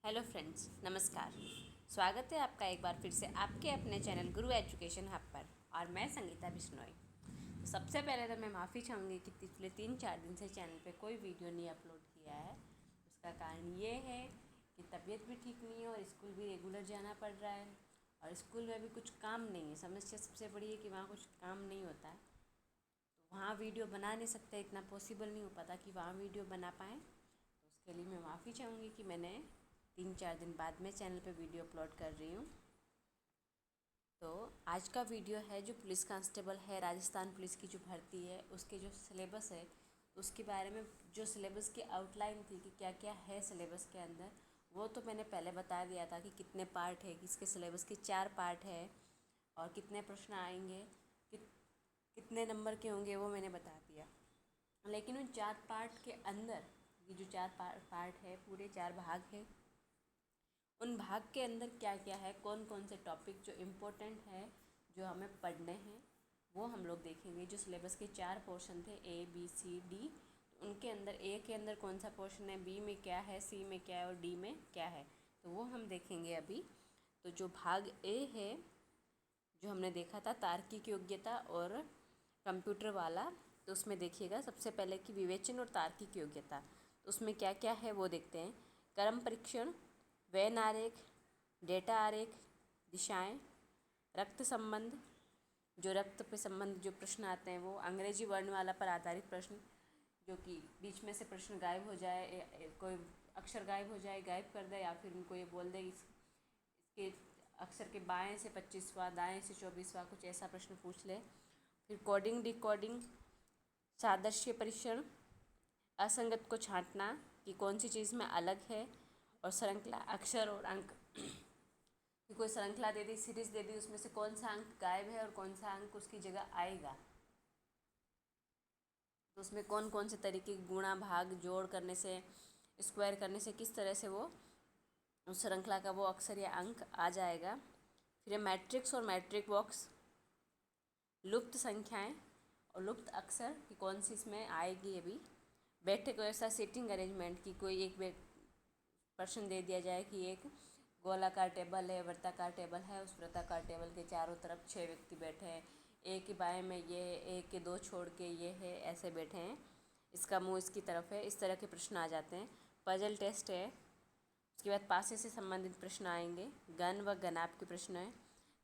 Hello friends, नमस्कार। स्वागत है आपका एक बार फिर से आपके अपने चैनल गुरु एजुकेशन हब पर। और मैं संगीता बिश्नोई। तो सबसे पहले तो मैं माफ़ी चाहूँगी कि पिछले 3-4 दिन से चैनल पे कोई वीडियो नहीं अपलोड किया है। उसका कारण ये है कि तबीयत भी ठीक नहीं है और स्कूल भी रेगुलर जाना पड़ रहा है। और स्कूल में भी कुछ काम नहीं है। समस्या सबसे बड़ी है कि वहाँ कुछ काम नहीं होता है, तो वहाँ वीडियो बना नहीं सकते, इतना पॉसिबल नहीं हो पाता कि वहाँ वीडियो बना पाएँ। तो उसके लिए मैं माफ़ी चाहूँगी कि मैंने 3-4 दिन बाद में चैनल पे वीडियो अपलोड कर रही हूँ। तो आज का वीडियो है जो पुलिस कांस्टेबल है, राजस्थान पुलिस की जो भर्ती है, उसके जो सिलेबस है उसके बारे में, जो सिलेबस की आउटलाइन थी कि क्या क्या है सिलेबस के अंदर, वो तो मैंने पहले बता दिया था कि कितने पार्ट है, कि इसके सिलेबस के 4 पार्ट है और कितने प्रश्न आएंगे, कितने नंबर के होंगे, वो मैंने बता दिया। लेकिन उन 4 पार्ट के अंदर, ये जो 4 पार्ट है, पूरे 4 भाग है, उन भाग के अंदर क्या क्या है, कौन कौन से टॉपिक जो इम्पोर्टेंट है, जो हमें पढ़ने हैं, वो हम लोग देखेंगे। जो सिलेबस के 4 पोर्शन थे, ए बी सी डी, तो उनके अंदर ए के अंदर कौन सा पोर्शन है, बी में क्या है, सी में क्या है और डी में क्या है, तो वो हम देखेंगे अभी। तो जो भाग ए है, जो हमने देखा था तार्किक योग्यता और कंप्यूटर वाला, तो उसमें देखिएगा सबसे पहले कि विवेचन और तार्किक योग्यता, तो उसमें क्या क्या है वो देखते हैं। क्रम परीक्षण, वैन आरेख, डेटा आरेख, दिशाएं, रक्त संबंध, जो रक्त पे संबंध जो प्रश्न आते हैं वो, अंग्रेजी वर्णमाला पर आधारित प्रश्न, जो कि बीच में से प्रश्न गायब हो जाए, कोई अक्षर गायब हो जाए, गायब कर दे, या फिर उनको ये बोल दे इसके अक्षर के बाएं से 25वां, दाएं से 24वां, कुछ ऐसा प्रश्न पूछ ले। फिर कोडिंग डिकोडिंग, सादृश्य परीक्षण, असंगत को छांटना कि कौन सी चीज़ में अलग है, और श्रृंखला, अक्षर और अंक, कि कोई श्रृंखला दे दी, सीरीज दे दी, उसमें से कौन सा अंक गायब है और कौन सा अंक उसकी जगह आएगा, तो उसमें कौन कौन से तरीके, गुणा भाग जोड़ करने से, स्क्वायर करने से किस तरह से वो उस श्रृंखला का वो अक्षर या अंक आ जाएगा। फिर मैट्रिक्स और मैट्रिक बॉक्स, लुप्त संख्याएं और लुप्त अक्षर कि कौन सी इसमें आएगी अभी। बैठक व्यवस्था, सीटिंग अरेंजमेंट, की कोई एक प्रश्न दे दिया जाए कि एक गोलाकार टेबल है, वृत्ताकार टेबल है, उस वृत्ताकार टेबल के चारों तरफ 6 व्यक्ति बैठे हैं, एक के बाएं में ये है, एक के 2 छोड़ के ये है, ऐसे बैठे हैं, इसका मुंह इसकी तरफ है, इस तरह के प्रश्न आ जाते हैं। पजल टेस्ट है। उसके बाद पासे से संबंधित प्रश्न आएंगे, गण व गणाप के प्रश्न है।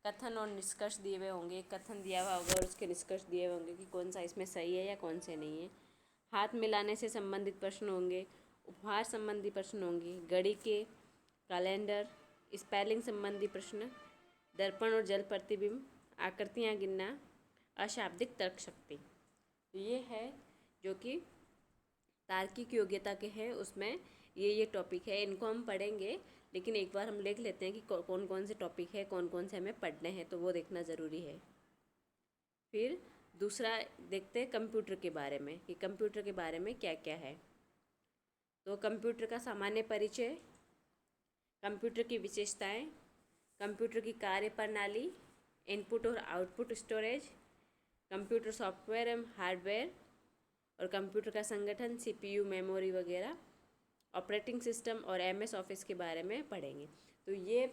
कथन और निष्कर्ष दिए हुए होंगे, कथन दिया हुआ होगा और उसके निष्कर्ष दिए हुए होंगे कि कौन सा इसमें सही है या कौन से नहीं है। हाथ मिलाने से संबंधित प्रश्न होंगे, उपहार संबंधी प्रश्न होंगे, घड़ी के कैलेंडर, स्पेलिंग संबंधी प्रश्न, दर्पण और जल प्रतिबिंब, आकृतियाँ गिनना, अशाब्दिक तर्क शक्ति। तो ये है जो कि तार्किक योग्यता के हैं, उसमें ये टॉपिक है, इनको हम पढ़ेंगे। लेकिन एक बार हम देख लेते हैं कि कौन कौन से टॉपिक है, कौन कौन से हमें पढ़ने हैं, तो वो देखना ज़रूरी है। फिर दूसरा देखते हैं कंप्यूटर के बारे में, कि कंप्यूटर के बारे में क्या क्या है। तो कंप्यूटर का सामान्य परिचय, कंप्यूटर की विशेषताएं, कंप्यूटर की कार्य प्रणाली, इनपुट और आउटपुट स्टोरेज, कंप्यूटर सॉफ्टवेयर एवं हार्डवेयर, और कंप्यूटर का संगठन, सीपीयू, मेमोरी वगैरह, ऑपरेटिंग सिस्टम और एमएस ऑफिस के बारे में पढ़ेंगे। तो ये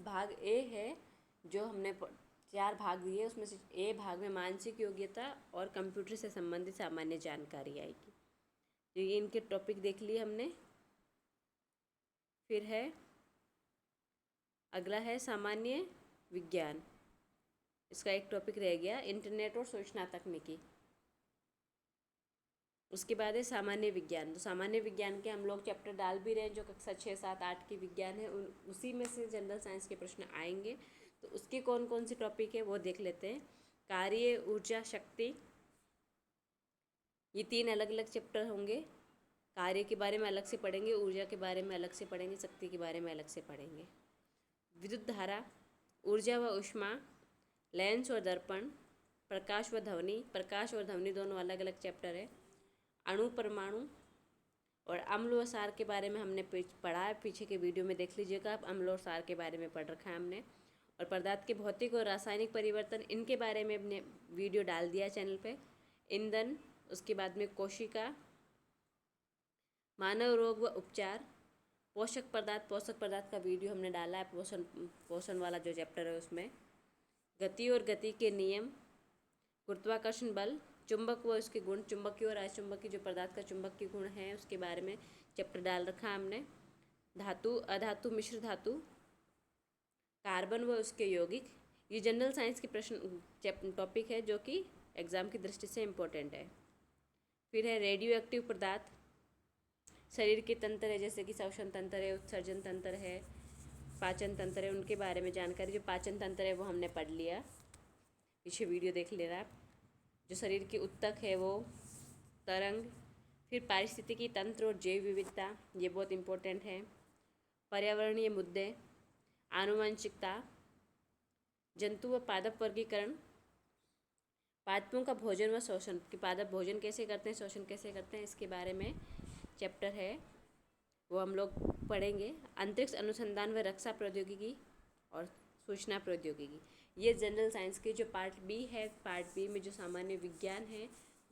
भाग ए है, जो हमने 4 भाग दिए, उसमें से ए भाग में मानसिक योग्यता और कंप्यूटर से संबंधित सामान्य जानकारी आएगी। तो ये इनके टॉपिक देख लिए हमने। फिर है अगला है सामान्य विज्ञान, इसका एक टॉपिक रह गया, इंटरनेट और सूचना तकनीकी। उसके बाद है सामान्य विज्ञान। तो सामान्य विज्ञान के हम लोग चैप्टर डाल भी रहे हैं, जो कक्षा 6, 7, 8 की विज्ञान है, उसी में से जनरल साइंस के प्रश्न आएंगे। तो उसके कौन कौन से टॉपिक है वो देख लेते हैं। कार्य, ऊर्जा, शक्ति, ये 3 अलग अलग चैप्टर होंगे। कार्य के बारे में अलग से पढ़ेंगे, ऊर्जा के बारे में अलग से पढ़ेंगे, शक्ति के बारे में अलग से पढ़ेंगे। विद्युत धारा, ऊर्जा व ऊष्मा, लेंस और दर्पण, प्रकाश व ध्वनि, प्रकाश और ध्वनि दोनों अलग अलग चैप्टर है। अणु, परमाणु और अम्ल व सार के बारे में हमने पढ़ा है, पीछे के वीडियो में देख लीजिएगा आप, अम्ल और सार के बारे में पढ़ रखा है हमने। और पदार्थ के भौतिक और रासायनिक परिवर्तन, इनके बारे में हमने वीडियो डाल दिया चैनल पे। ईंधन, उसके बाद में कोशिका, मानव रोग व उपचार, पोषक पदार्थ का वीडियो हमने डाला है, पोषण वाला जो चैप्टर है उसमें। गति और गति के नियम, गुरुत्वाकर्षण बल, चुंबक व उसके गुण, चुंबकीय और अचुंबकीय जो पदार्थ का चुंबकीय गुण है उसके बारे में चैप्टर डाल रखा है हमने। धातु, अधातु, मिश्र धातु, कार्बन व उसके यौगिक, ये जनरल साइंस के प्रश्न टॉपिक है जो कि एग्ज़ाम की दृष्टि से इम्पोर्टेंट है। फिर है रेडियो एक्टिव पदार्थ, शरीर के तंत्र है जैसे कि श्वसन तंत्र है, उत्सर्जन तंत्र है, पाचन तंत्र है, उनके बारे में जानकारी। जो पाचन तंत्र है वो हमने पढ़ लिया, पीछे वीडियो देख लेना आप। जो शरीर के उत्तक है वो तरंग। फिर पारिस्थितिकी तंत्र और जैव विविधता, ये बहुत इम्पोर्टेंट है। पर्यावरणीय मुद्दे, आनुवंशिकता, जंतु व पादप वर्गीकरण, पादपों का भोजन व शोषण, कि पादप भोजन कैसे करते हैं, शोषण कैसे करते हैं, इसके बारे में चैप्टर है वो हम लोग पढ़ेंगे। अंतरिक्ष अनुसंधान व रक्षा प्रौद्योगिकी और सूचना प्रौद्योगिकी, ये जनरल साइंस के जो पार्ट बी है, पार्ट बी में जो सामान्य विज्ञान है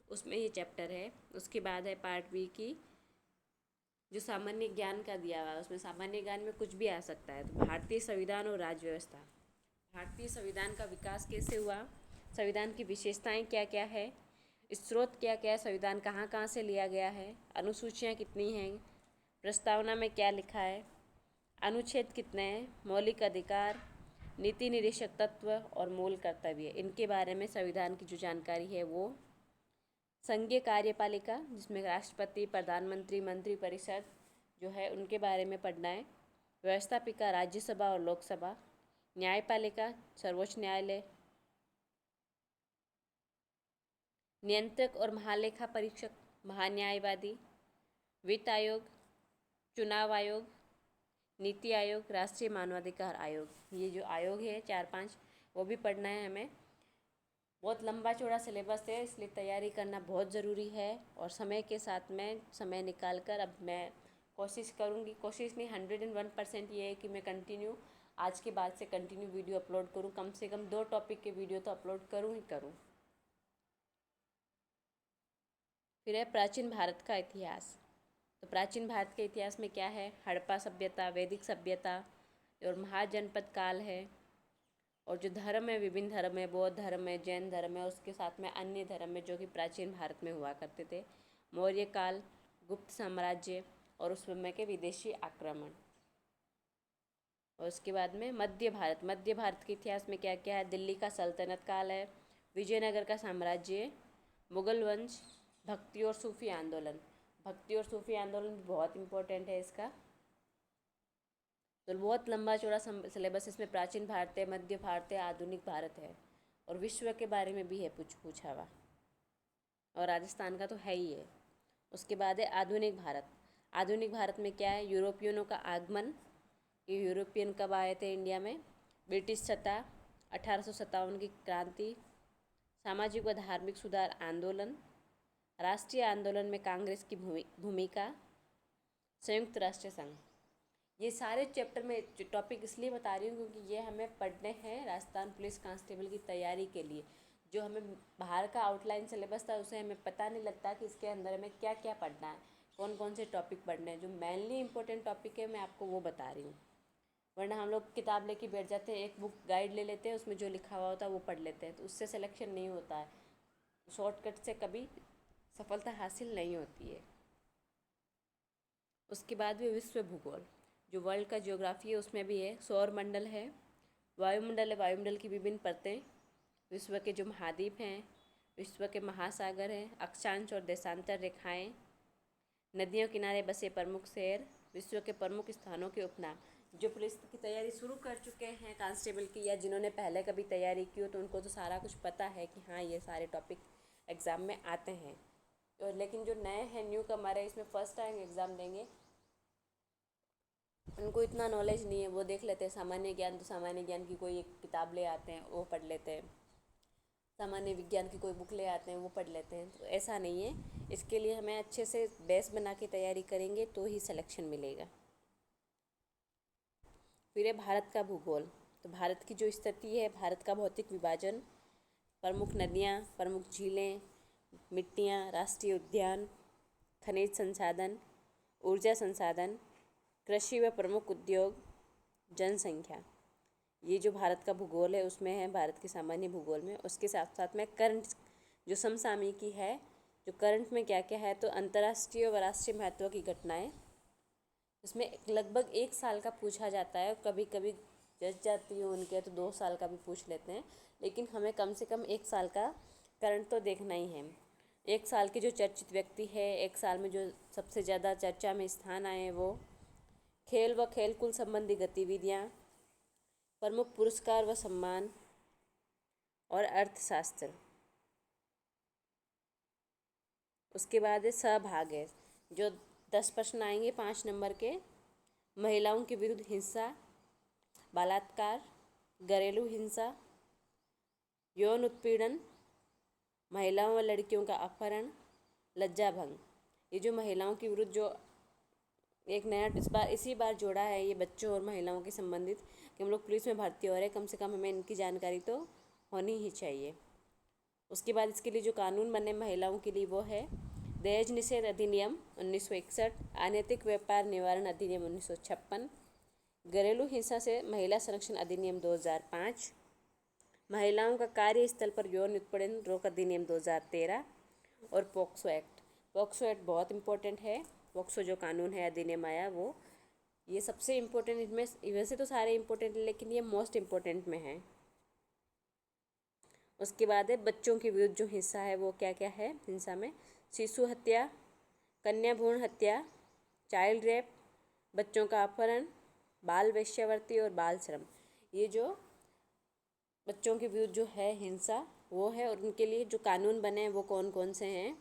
उसमें ये चैप्टर है। उसके बाद है पार्ट बी की जो सामान्य ज्ञान का दिया हुआ है, उसमें सामान्य ज्ञान में कुछ भी आ सकता है। तो भारतीय संविधान और राज्य व्यवस्था, भारतीय संविधान का विकास कैसे हुआ, संविधान की विशेषताएं क्या क्या है, स्रोत क्या क्या है, संविधान कहाँ कहाँ से लिया गया है, अनुसूचियाँ कितनी हैं, प्रस्तावना में क्या लिखा है, अनुच्छेद कितने हैं, मौलिक अधिकार, नीति निदेशक तत्व और मूल कर्तव्य, इनके बारे में संविधान की जो जानकारी है वो। संघीय कार्यपालिका जिसमें राष्ट्रपति, प्रधानमंत्री, मंत्रिपरिषद जो है उनके बारे में पढ़ना है। व्यवस्थापिका राज्यसभा और लोकसभा, न्यायपालिका सर्वोच्च न्यायालय, नियंत्रक और महालेखा परीक्षक महान्यायवादी, वित्त आयोग, चुनाव आयोग, नीति आयोग, राष्ट्रीय मानवाधिकार आयोग, ये जो आयोग है 4-5 वो भी पढ़ना है हमें। बहुत लंबा चौड़ा सिलेबस है इसलिए तैयारी करना बहुत ज़रूरी है और समय के साथ में समय निकाल कर अब मैं कोशिश करूँगी, कोशिश नहीं 101% ये है कि मैं कंटिन्यू आज के बाद से कंटिन्यू वीडियो अपलोड करूँ, कम से कम 2 टॉपिक के वीडियो तो अपलोड करूँ ही करूँ। फिर है प्राचीन भारत का इतिहास। तो प्राचीन भारत के इतिहास में क्या है, हड़प्पा सभ्यता, वैदिक सभ्यता और महाजनपद काल है। और जो धर्म है, विभिन्न धर्म है, बौद्ध धर्म है, जैन धर्म है, उसके साथ में अन्य धर्म है जो कि प्राचीन भारत में हुआ करते थे। मौर्य काल, गुप्त साम्राज्य और उस समय के विदेशी आक्रमण। और उसके बाद में मध्य भारत के इतिहास में क्या क्या है, दिल्ली का सल्तनत काल है, विजयनगर का साम्राज्य, मुगल वंश, भक्ति और सूफी आंदोलन। भक्ति और सूफी आंदोलन भी बहुत इम्पोर्टेंट है इसका। तो बहुत लंबा चौड़ा सिलेबस इसमें प्राचीन भारत है, मध्य भारत है, आधुनिक भारत है और विश्व के बारे में भी है पूछा हुआ, और राजस्थान का तो है ही है। उसके बाद है आधुनिक भारत। आधुनिक भारत में क्या है, यूरोपियनों का आगमन, ये यूरोपियन कब आए थे इंडिया में, ब्रिटिश सत्ता, 1857 की क्रांति, सामाजिक व धार्मिक सुधार आंदोलन, राष्ट्रीय आंदोलन में कांग्रेस की भूमिका, संयुक्त राष्ट्र संघ। ये सारे चैप्टर में टॉपिक इसलिए बता रही हूँ क्योंकि ये हमें पढ़ने हैं राजस्थान पुलिस कांस्टेबल की तैयारी के लिए। जो हमें बाहर का आउटलाइन सिलेबस था उसे हमें पता नहीं लगता कि इसके अंदर हमें क्या क्या पढ़ना है, कौन कौन से टॉपिक पढ़ने हैं। जो मेनली इंपॉर्टेंट टॉपिक है मैं आपको वो बता रही हूँ, वरना हम लोग किताब लेके बैठ जाते हैं, एक बुक गाइड ले लेते हैं, उसमें जो लिखा हुआ होता है वो पढ़ लेते हैं, तो उससे सिलेक्शन नहीं होता है, शॉर्टकट से कभी सफलता हासिल नहीं होती है। उसके बाद भी विश्व भूगोल, जो वर्ल्ड का ज्योग्राफी है उसमें भी है। सौर मंडल है, वायुमंडल है, वायुमंडल की विभिन्न परतें, विश्व के जो महाद्वीप हैं, विश्व के महासागर हैं, अक्षांश और देशांतर रेखाएं, नदियों किनारे बसे प्रमुख शहर, विश्व के प्रमुख स्थानों के उपनाम। जो पुलिस की तैयारी शुरू कर चुके हैं कांस्टेबल की, या जिन्होंने पहले कभी तैयारी की हो तो उनको तो सारा कुछ पता है कि हाँ ये सारे टॉपिक एग्ज़ाम में आते हैं। और लेकिन जो नए हैं, न्यू कमर है, इसमें फर्स्ट टाइम एग्ज़ाम देंगे, उनको इतना नॉलेज नहीं है, वो देख लेते हैं सामान्य ज्ञान, तो सामान्य ज्ञान की कोई एक किताब ले आते हैं वो पढ़ लेते हैं, सामान्य विज्ञान की कोई बुक ले आते हैं वो पढ़ लेते हैं। तो ऐसा नहीं है, इसके लिए हमें अच्छे से बेस बना के तैयारी करेंगे तो ही सिलेक्शन मिलेगा। फिर है भारत का भूगोल। तो भारत की जो स्थिति है, भारत का भौतिक विभाजन, प्रमुख नदियाँ, प्रमुख झीलें, मिट्टियाँ, राष्ट्रीय उद्यान, खनिज संसाधन, ऊर्जा संसाधन, कृषि व प्रमुख उद्योग, जनसंख्या। ये जो भारत का भूगोल है उसमें है, भारत के सामान्य भूगोल में। उसके साथ साथ में करंट जो समसामयिकी है, जो करंट में क्या क्या है, तो अंतर्राष्ट्रीय व राष्ट्रीय महत्व की घटनाएं, इसमें लगभग 1 साल का पूछा जाता है। कभी कभी जज जाती हो उनके तो 2 साल का भी पूछ लेते हैं, लेकिन हमें कम से कम 1 साल का करंट तो देखना ही है। 1 साल के जो चर्चित व्यक्ति है, 1 साल में जो सबसे ज़्यादा चर्चा में स्थान आए, वो खेल व खेलकूद संबंधी गतिविधियाँ, प्रमुख पुरस्कार व सम्मान और अर्थशास्त्र। उसके बाद है सहभाग है, जो 10 प्रश्न आएंगे 5 नंबर के। महिलाओं के विरुद्ध हिंसा, बलात्कार, घरेलू हिंसा, यौन उत्पीड़न, महिलाओं व लड़कियों का अपहरण, लज्जा भंग। ये जो महिलाओं के विरुद्ध जो एक नया इसी बार जोड़ा है, ये बच्चों और महिलाओं के संबंधित, कि हम लोग पुलिस में भर्ती हो रहे हैं, कम से कम हमें इनकी जानकारी तो होनी ही चाहिए। उसके बाद इसके लिए जो कानून बने महिलाओं के लिए, वो है दहेज निषेध अधिनियम 1961, अनैतिक व्यापार निवारण अधिनियम 1956, घरेलू हिंसा से महिला संरक्षण अधिनियम 2005, महिलाओं का कार्यस्थल पर यौन उत्पीड़न रोक अधिनियम 2013 और पॉक्सो एक्ट। पॉक्सो एक्ट बहुत इम्पोर्टेंट है। पॉक्सो जो कानून है, अधिनियम आया, वो ये सबसे इम्पोर्टेंट, इनमें वैसे तो सारे इम्पोर्टेंट हैं लेकिन ये मोस्ट इम्पोर्टेंट में है। उसके बाद है बच्चों के विरुद्ध जो हिंसा है, वो क्या क्या है हिंसा में, शिशु हत्या, कन्या भ्रूण हत्या, चाइल्ड रेप, बच्चों का अपहरण, बाल वेश्यावृत्ति और बाल श्रम। ये जो बच्चों के विरुद्ध जो है हिंसा, वो है। और उनके लिए जो कानून बने हैं वो कौन कौन से हैं,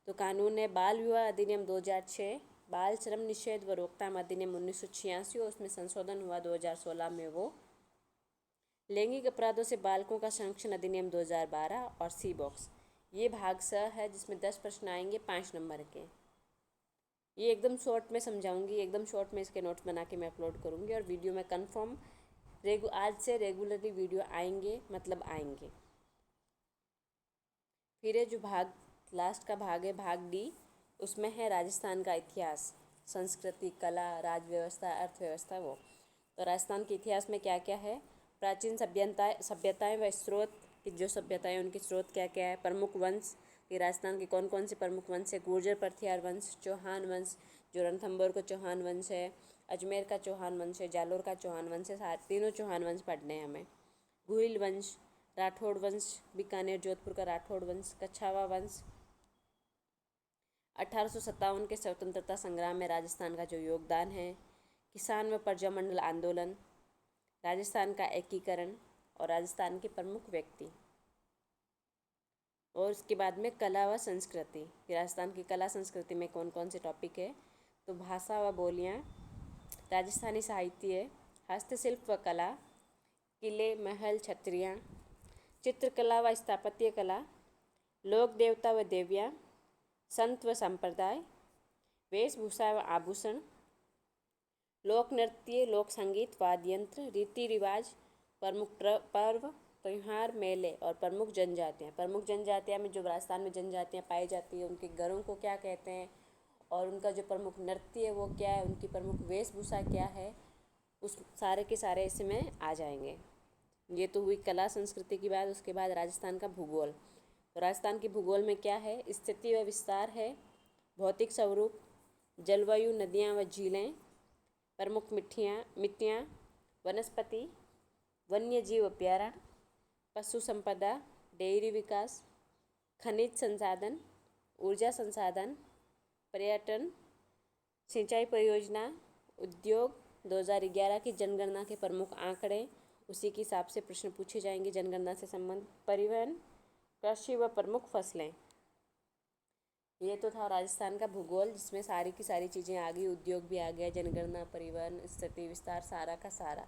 तो कानून है बाल विवाह अधिनियम 2006, बाल श्रम निषेध व रोकथाम अधिनियम 1986 और उसमें संशोधन हुआ 2016 में, वो लैंगिक अपराधों से बालकों का संरक्षण अधिनियम 2012 और सी बॉक्स। ये भाग स है, जिसमें 10 प्रश्न आएंगे 5 नंबर के। ये एकदम शॉर्ट में समझाऊंगी, एकदम शॉर्ट में इसके नोट्स बना के मैं अपलोड करूंगी, और वीडियो में कंफर्म आज से रेगुलरली वीडियो आएंगे, मतलब आएंगे। फिर जो भाग लास्ट का भाग है, भाग डी, उसमें है राजस्थान का इतिहास, संस्कृति, कला, राज व्यवस्था, अर्थव्यवस्था। वो तो राजस्थान के इतिहास में क्या क्या है, प्राचीन सभ्यताएं व स्रोत की जो सभ्यताएं, उनके स्रोत क्या क्या है, प्रमुख वंश कि राजस्थान के कौन कौन से प्रमुख वंश है, गुर्जर परथियार वंश, चौहान वंश जो रणथंभौर का चौहान वंश है, अजमेर का चौहान वंश है, जालोर का चौहान वंश है, तीनों चौहान वंश पढ़ने हैं हमें। भूइल वंश, राठौड़ वंश, बीकानेर जोधपुर का राठौड़ वंश, कछावा वंश। 1857 के स्वतंत्रता संग्राम में राजस्थान का जो योगदान है, किसान व प्रजामंडल आंदोलन, राजस्थान का एकीकरण और राजस्थान के प्रमुख व्यक्ति। और उसके बाद में कला व संस्कृति, राजस्थान की कला संस्कृति में कौन कौन से टॉपिक है, तो भाषा व बोलियाँ, राजस्थानी साहित्य, हस्तशिल्प व कला, किले, महल, छतरियाँ, चित्रकला व स्थापत्य कला, लोक देवता व देवियाँ, संत व संप्रदाय, वेशभूषा व आभूषण, लोक नृत्य, लोक संगीत, वाद्य यंत्र, रीति रिवाज, प्रमुख पर्व, त्यौहार, मेले और प्रमुख जनजातियाँ। प्रमुख जनजातियाँ में जो राजस्थान में जनजातियाँ पाई जाती हैं, उनके घरों को क्या कहते हैं, और उनका जो प्रमुख नृत्य है वो क्या है, उनकी प्रमुख वेशभूषा क्या है, उस सारे के सारे इसमें आ जाएंगे। ये तो हुई कला संस्कृति की बात। उसके बाद राजस्थान का भूगोल, तो राजस्थान के भूगोल में क्या है, स्थिति व विस्तार है, भौतिक स्वरूप, जलवायु, नदियाँ व झीलें, प्रमुख मिट्टियाँ, वनस्पति, वन्य जीव अभ्यारण्य, पशु संपदा, डेयरी विकास, खनिज संसाधन, ऊर्जा संसाधन, पर्यटन, सिंचाई परियोजना, उद्योग। 2011 की जनगणना के प्रमुख आंकड़े, उसी के हिसाब से प्रश्न पूछे जाएंगे जनगणना से संबंध, परिवहन, कृषि व प्रमुख फसलें। ये तो था राजस्थान का भूगोल, जिसमें सारी की सारी चीज़ें आ गई, उद्योग भी आ गया, जनगणना, परिवहन, स्थिति विस्तार, सारा का सारा।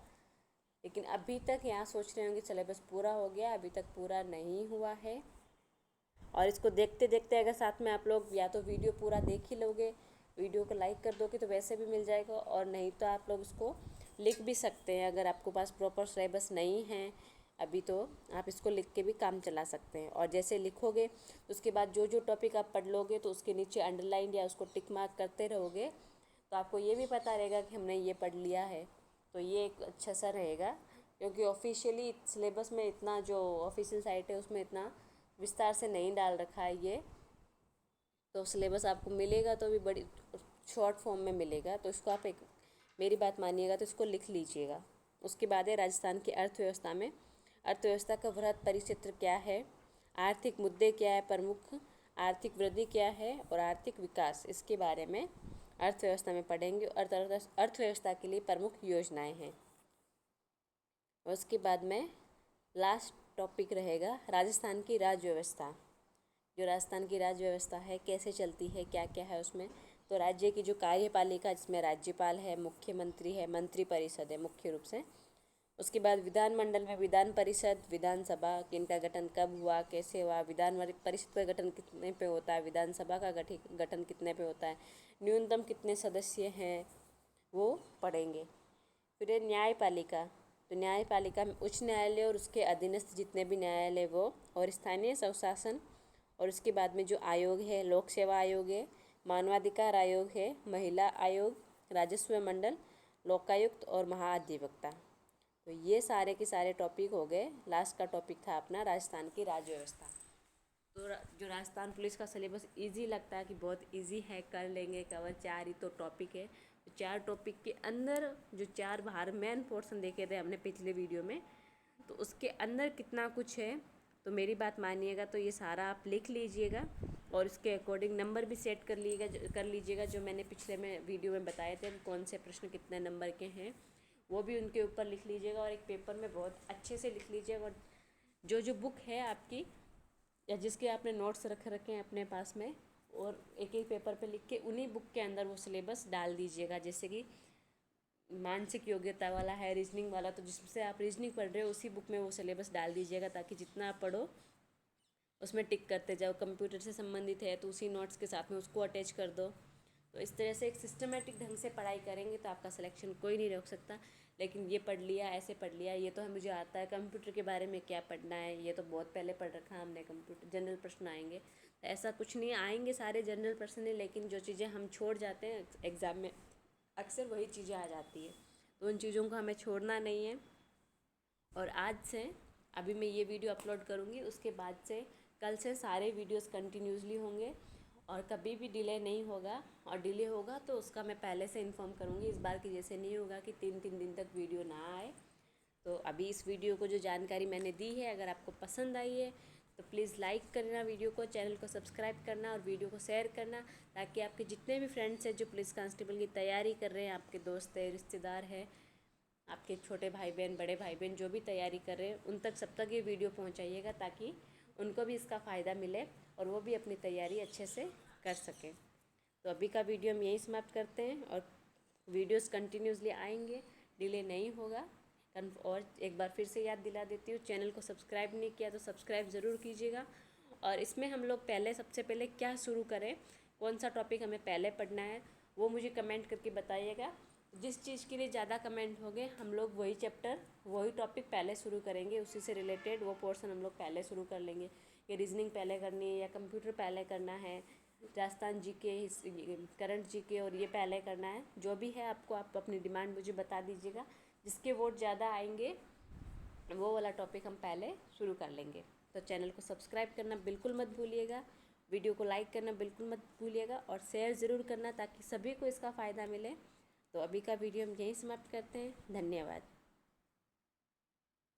लेकिन अभी तक यहाँ सोच रहे होंगे सिलेबस पूरा हो गया, अभी तक पूरा नहीं हुआ है। और इसको देखते देखते अगर साथ में आप लोग या तो वीडियो पूरा देख ही लोगे, वीडियो को लाइक कर दोगे तो वैसे भी मिल जाएगा, और नहीं तो आप लोग उसको लिख भी सकते हैं। अगर आपको पास प्रॉपर सिलेबस नहीं है अभी, तो आप इसको लिख के भी काम चला सकते हैं। और जैसे लिखोगे तो उसके बाद जो जो टॉपिक आप पढ़ लोगे, तो उसके नीचे अंडरलाइन या उसको टिक मार्क करते रहोगे, तो आपको ये भी पता रहेगा कि हमने ये पढ़ लिया है, तो ये एक अच्छा सा रहेगा। क्योंकि ऑफिशियली सिलेबस में इतना, जो ऑफिशियल साइट है उसमें इतना विस्तार से नहीं डाल रखा है ये, तो सिलेबस आपको मिलेगा तो भी बड़ी शॉर्ट फॉर्म में मिलेगा। तो इसको आप एक मेरी बात मानिएगा तो इसको लिख लीजिएगा। उसके बाद है राजस्थान की अर्थव्यवस्था में, अर्थव्यवस्था का वृहद परिक्षेत्र क्या है, आर्थिक मुद्दे क्या है, प्रमुख आर्थिक वृद्धि क्या है और आर्थिक विकास, इसके बारे में अर्थव्यवस्था में पढ़ेंगे। अर्थव्यवस्था के लिए प्रमुख योजनाएं हैं। उसके बाद में लास्ट टॉपिक रहेगा राजस्थान की राज्य व्यवस्था। जो राजस्थान की राज्य व्यवस्था है कैसे चलती है, क्या क्या है उसमें। तो राज्य की जो कार्यपालिका, जिसमें राज्यपाल है, मुख्यमंत्री है, मंत्री परिषद है मुख्य रूप से। उसके बाद विधानमंडल में विधान परिषद, विधानसभा, इनका गठन कब हुआ, कैसे हुआ, विधान परिषद का गठन कितने पे होता है, विधानसभा का गठन कितने पे होता है, न्यूनतम कितने सदस्य हैं, वो पढ़ेंगे। फिर है न्यायपालिका। तो न्यायपालिका में उच्च न्यायालय और उसके अधीनस्थ जितने भी न्यायालय वो, और स्थानीय स्वशासन, और उसके बाद में जो आयोग है, लोक सेवा आयोग है, मानवाधिकार आयोग है, महिला आयोग, राजस्व मंडल, लोकायुक्त और महाधिवक्ता। तो ये सारे के सारे टॉपिक हो गए। लास्ट का टॉपिक था अपना राजस्थान की राज्य व्यवस्था। तो जो राजस्थान पुलिस का सिलेबस इजी लगता है कि बहुत इजी है, कर लेंगे कवर, 4 ही तो टॉपिक है। तो 4 टॉपिक के अंदर जो 4 बाहर मेन पोर्शन देखे थे हमने पिछले वीडियो में, तो उसके अंदर कितना कुछ है, तो मेरी बात मानिएगा तो ये सारा आप लिख लीजिएगा और इसके अकॉर्डिंग नंबर भी सेट कर लीजिएगा जो मैंने पिछले में वीडियो में बताए थे कि कौन से प्रश्न कितने नंबर के हैं, वो भी उनके ऊपर लिख लीजिएगा और एक पेपर में बहुत अच्छे से लिख लीजिएगा। और जो बुक है आपकी या जिसके आपने नोट्स रखे हैं अपने पास में, और एक एक पेपर पे लिख के उन्हीं बुक के अंदर वो सिलेबस डाल दीजिएगा। जैसे कि मानसिक योग्यता वाला है, रीजनिंग वाला, तो जिससे आप रीजनिंग पढ़ रहे हो उसी बुक में वो सिलेबस डाल दीजिएगा, ताकि जितना आप पढ़ो उसमें टिक करते जाओ। कंप्यूटर से संबंधित है तो उसी नोट्स के साथ में उसको अटैच कर दो। तो इस तरह से एक सिस्टमेटिक ढंग से पढ़ाई करेंगे तो आपका सिलेक्शन कोई नहीं रोक सकता। लेकिन ये पढ़ लिया, ऐसे पढ़ लिया, ये तो मुझे आता है, कंप्यूटर के बारे में क्या पढ़ना है, ये तो बहुत पहले पढ़ रखा है हमने, कंप्यूटर जनरल प्रश्न आएंगे, तो ऐसा कुछ नहीं, आएंगे सारे जनरल प्रश्न ही, लेकिन जो चीज़ें हम छोड़ जाते हैं एग्ज़ाम में अक्सर वही चीज़ें आ जाती है, तो उन चीज़ों को हमें छोड़ना नहीं है। और आज से, अभी मैं ये वीडियो अपलोड करूँगी, उसके बाद से कल से सारे वीडियोस कंटिन्यूसली होंगे और कभी भी डिले नहीं होगा, और डिले होगा तो उसका मैं पहले से इन्फॉर्म करूँगी। इस बार की जैसे नहीं होगा कि 3 दिन तक वीडियो ना आए। तो अभी इस वीडियो को जो जानकारी मैंने दी है, अगर आपको पसंद आई है तो प्लीज़ लाइक करना वीडियो को, चैनल को सब्सक्राइब करना और वीडियो को शेयर करना, ताकि आपके जितने भी फ्रेंड्स हैं जो पुलिस कांस्टेबल की तैयारी कर रहे हैं, आपके दोस्त हैं, रिश्तेदार हैं, आपके छोटे भाई बहन, बड़े भाई बहन जो भी तैयारी कर रहे हैं, उन तक सब तक ये वीडियो पहुंचाइएगा, ताकि उनको भी इसका फ़ायदा मिले और वो भी अपनी तैयारी अच्छे से कर सकें। तो अभी का वीडियो हम यहीं समाप्त करते हैं और वीडियोस कंटिन्यूसली आएंगे, डिले नहीं होगा। और एक बार फिर से याद दिला देती हूँ, चैनल को सब्सक्राइब नहीं किया तो सब्सक्राइब ज़रूर कीजिएगा। और इसमें हम लोग सबसे पहले क्या शुरू करें, कौन सा टॉपिक हमें पहले पढ़ना है, वो मुझे कमेंट करके बताइएगा। जिस चीज़ के लिए ज़्यादा कमेंट हो गए, हम लोग वही चैप्टर, वही टॉपिक पहले शुरू करेंगे, उसी से रिलेटेड वो पोर्शन हम लोग पहले शुरू कर लेंगे। कि रीजनिंग पहले करनी है या कंप्यूटर पहले करना है, राजस्थान जीके, करंट जीके, और ये पहले करना है। जो भी है आपको, आप अपनी डिमांड मुझे बता दीजिएगा, जिसके वोट ज़्यादा आएंगे वो वाला टॉपिक हम पहले शुरू कर लेंगे। तो चैनल को सब्सक्राइब करना बिल्कुल मत भूलिएगा, वीडियो को लाइक करना बिल्कुल मत भूलिएगा और शेयर ज़रूर करना, ताकि सभी को इसका फ़ायदा मिले। तो अभी का वीडियो हम यहीं समाप्त करते हैं। धन्यवाद।